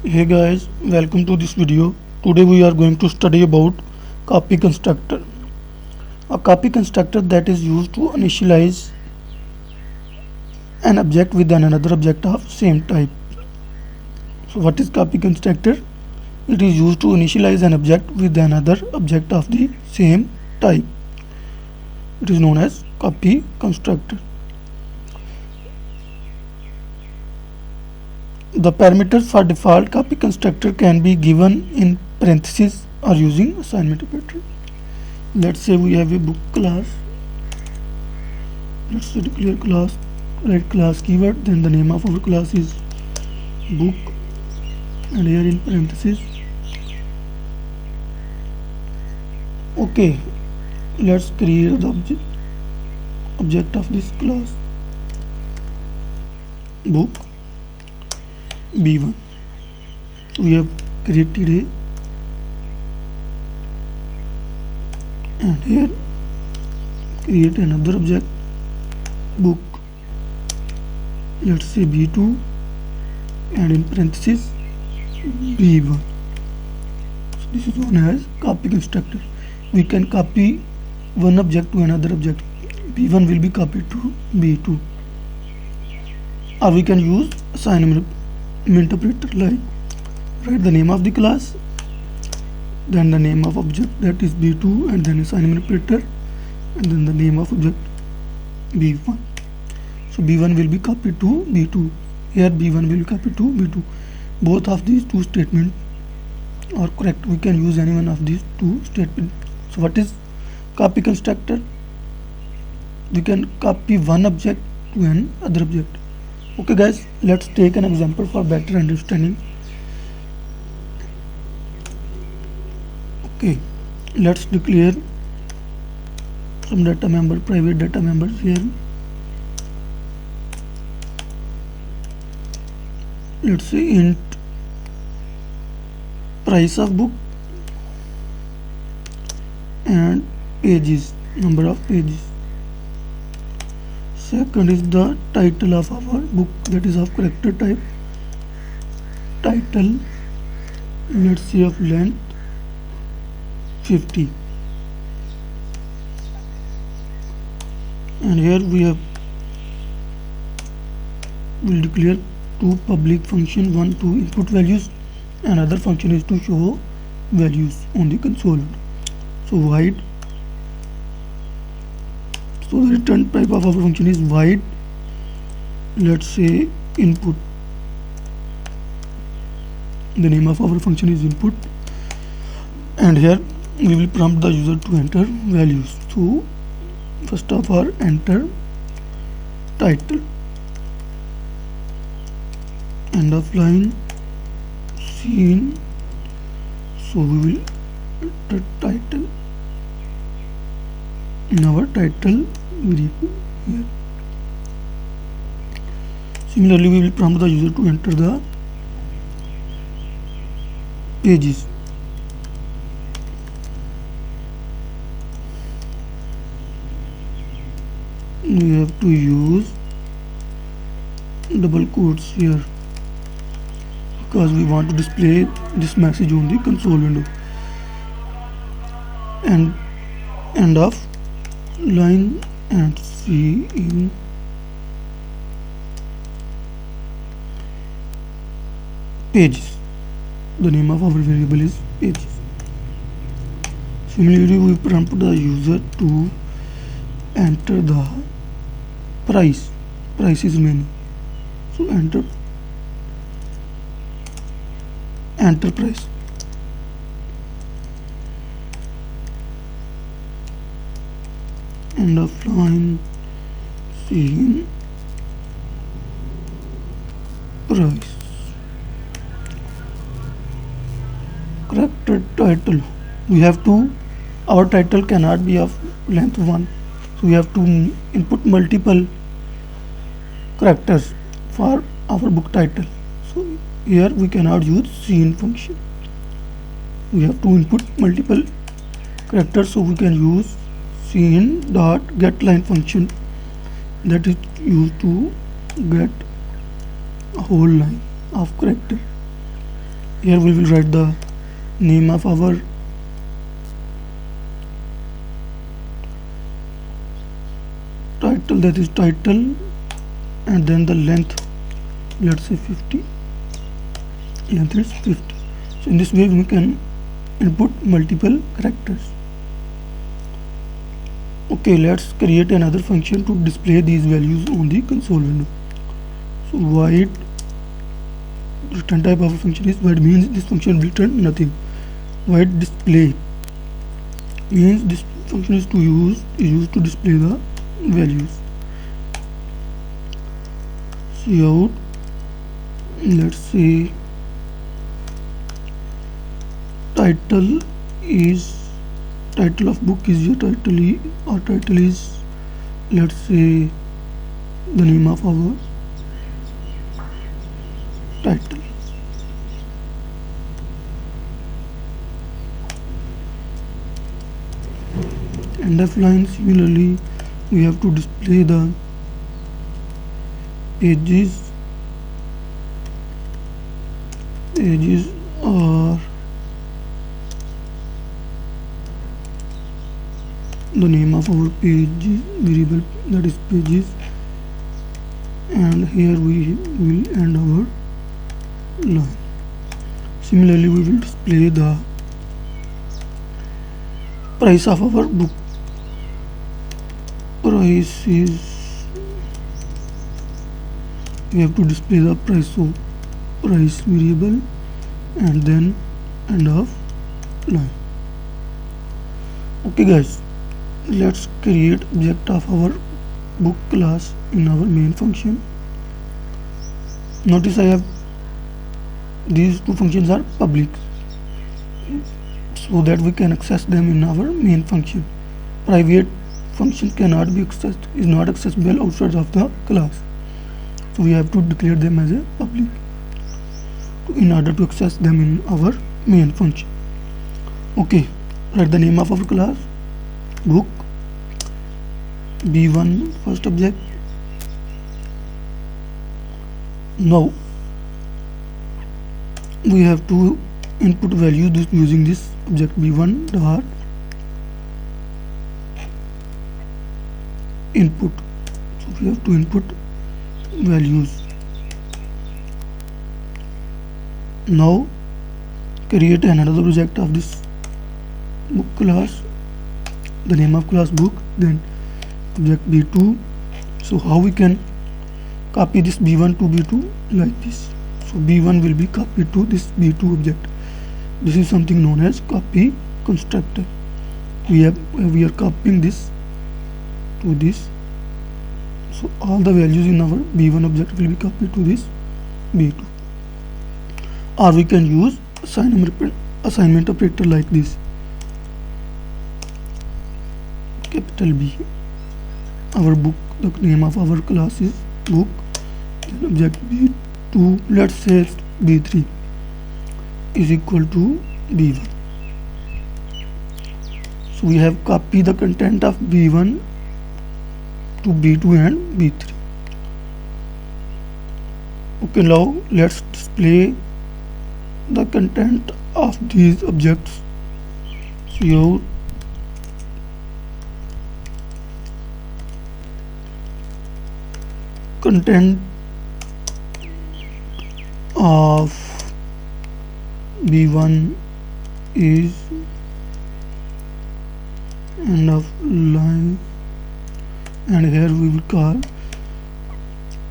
Hey guys, welcome to this video. Today we are going to study about copy constructor. A copy constructor that is used to initialize an object with another object of same type. So what is copy constructor? It is used to initialize an object with another object of the same type. It is known as copy constructor. The parameters for default copy constructor can be given in parentheses or using assignment operator. Let's say we have a book class. Let's say declare class, write class keyword, then the name of our class is book, and here in parentheses. Okay, let's create the object of this class, book B1. We have created a, and here create another object, book, let's say B2, and in parentheses B1. So this is known as copy constructor. We can copy one object to another object. B1 will be copied to B2, or we can use assignment operator, like write the name of the class, then the name of object, that is B2, and then assignment operator, and then the name of object B1. So B1 will be copied to B2. Here B1 will be copied to B2. Both of these two statements are correct. We can use any one of these two statements. So what is copy constructor? We can copy one object to another object. Okay guys, let's take an example for better understanding. Okay, let's declare some data member, private data members here. Let's say int price of book and pages, number of pages. Second is the title of our book, that is of character type, title, let's say of length 50. And here we will declare two public function, one to input values, another function is to show values on the console. So void, so the return type of our function is void, let's say input. The name of our function is input, and here we will prompt the user to enter values. So first of all, enter title, end of line, scene. So we will enter title in our title variable here. Similarly, we will prompt the user to enter the pages. We have to use double quotes here because we want to display this message on the console window. And end of line and C in pages. The name of our variable is pages. Similarly, we prompt the user to enter the price. Price is many. So enter price. End of line, scene, price. Character title. We have to, our title cannot be of length 1. So we have to input multiple characters for our book title. So here we cannot use scene function. We have to input multiple characters, so we can use scene dot get line function that is used to get a whole line of character. Here we will write the name of our title, that is title, and then the length, let's say 50, length is 50. So in this way we can input multiple characters. Okay, let's create another function to display these values on the console window. So void return type of a function is void, means this function will return nothing. Void display means this function is used to display the values. Cout, let's say title of book is your title, or title is, let's say, the name of our title. And F line, similarly we have to display the pages or the name of our page variable, that is pages, and here we will end our line. Similarly we will display the price of our book. Price is, we have to display the price, so price variable and then end of line. Okay guys, let's create object of our book class in our main function. Notice I have these two functions are public, so that we can access them in our main function. Private function cannot be accessed, is not accessible outside of the class, so we have to declare them as a public in order to access them in our main function. Okay, write the name of our class, book, b1 first object. Now we have to input value using this object b1 dot input. So we have to input values. Now create another object of this book class, the name of class book, then object b2. So how we can copy this b1 to b2? Like this. So b1 will be copied to this b2 object. This is something known as copy constructor. We are copying this to this, so all the values in our b1 object will be copied to this b2. Or we can use assignment operator like this, capital B. Our book, the name of our class is book, then object b2, let's say b3 is equal to b1. So we have copied the content of b1 to b2 and b3. Okay, now let's display the content of these objects. So content of b1 is end of line, and here we will call,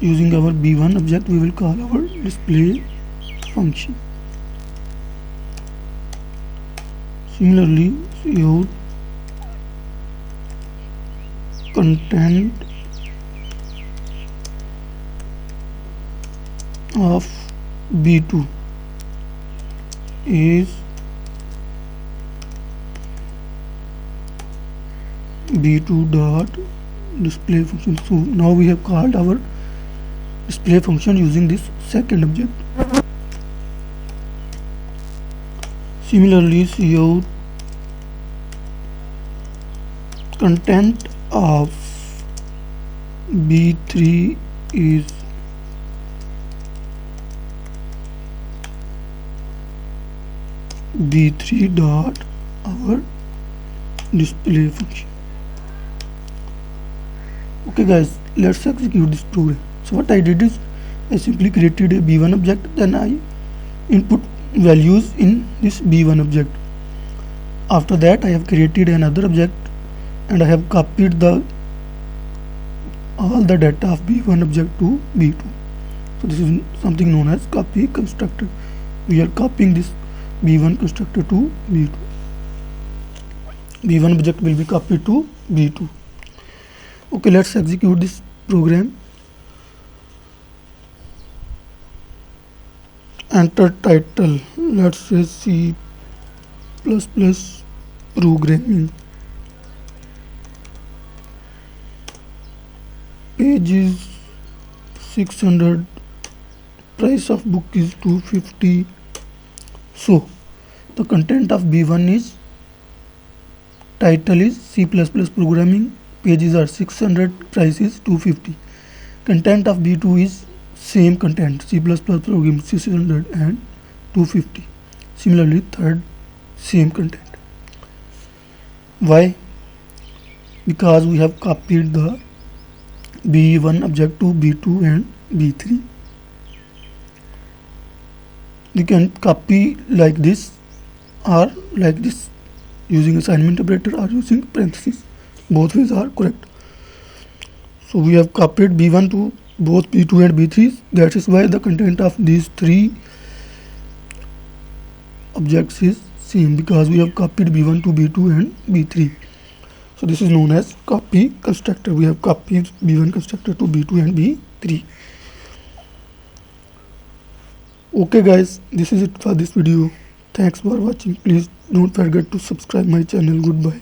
using our b1 object, we will call our display function. Similarly, cout content of b2 is b2 dot display function. So now we have called our display function using this second object. Similarly, cout content of b3 is b3 dot our display function. Okay guys, let's execute this program. So what I did is I simply created a b1 object, then I input values in this b1 object. After that I have created another object and I have copied all the data of b1 object to b2. So this is something known as copy constructor. We are copying this b1 constructor to b2. b1 object will be copied to b2. Okay, let's execute this program. Enter title, let's say C++ programming. Page is 600, price of book is 250. So the content of b1 is, title is C++ programming, pages are 600, price is 250. Content of b2 is same content, C++ program 600 and 250. Similarly third, same content. Why? Because we have copied the b1 object to b2 and b3. We can copy like this or like this using assignment operator or using parentheses. Both ways are correct. So we have copied b1 to both b2 and b3. That is why the content of these three objects is same, because we have copied b1 to b2 and b3. So this is known as copy constructor. We have copied b1 constructor to b2 and b3. Okay guys, this is it for this video. Thanks for watching. Please don't forget to subscribe my channel. Goodbye.